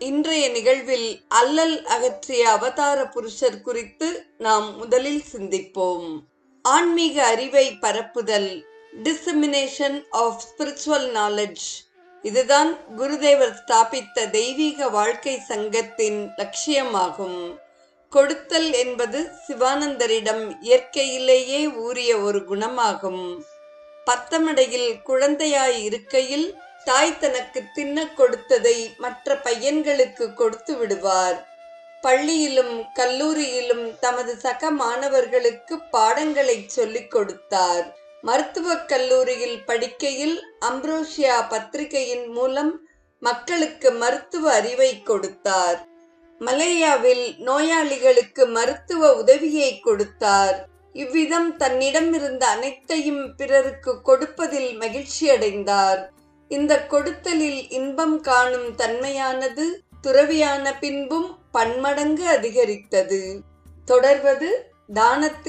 இன்றைய நிகழ்வில் அல்லல் அகற்றிய அவதார புருஷர் குறித்து நாம் முதலில் சிந்திப்போம். ஆன்மீக அறிவை பரப்புதல், டிசெமினேஷன் ஆஃப் ஸ்பிரிச்சுவல் நாலேஜ், இதுதான் குருதேவர் ஸ்தாபித்த தெய்வீக வாழ்க்கை சங்கத்தின் லட்சியமாகும். கொடுத்தல் என்பது சிவானந்தரிடம் இயற்கையிலேயே ஊறிய ஒரு குணமாகும். பத்தமடையில் குழந்தையாய் இருக்கையில் தாய் தனக்கு தின்ன கொடுத்ததை மற்ற பையன்களுக்கு கொடுத்து விடுவார். பள்ளியிலும் கல்லூரியிலும் தமது சக மாணவர்களுக்கு பாடங்களை சொல்லிக் கொடுத்தார். மருத்துவக் கல்லூரியில் படிக்கையில் அம்ப்ரோசியா பத்திரிகையின் மூலம் மக்களுக்கு மருத்துவ அறிவை கொடுத்தார். மலேயாவில் நோயாளிகளுக்கு மருத்துவ உதவியை கொடுத்தார். இவ்விதம் தன்னிடம் இருந்த அனைத்தையும் பிறருக்கு கொடுப்பதில் மகிழ்ச்சி அடைந்தார். இந்த கொடுத்தலில் இன்பம் காணும் தன்மையானது துறவியான பின்பும் பன்மடங்கு அதிகரித்தது. தொடர்வது தானத்தில்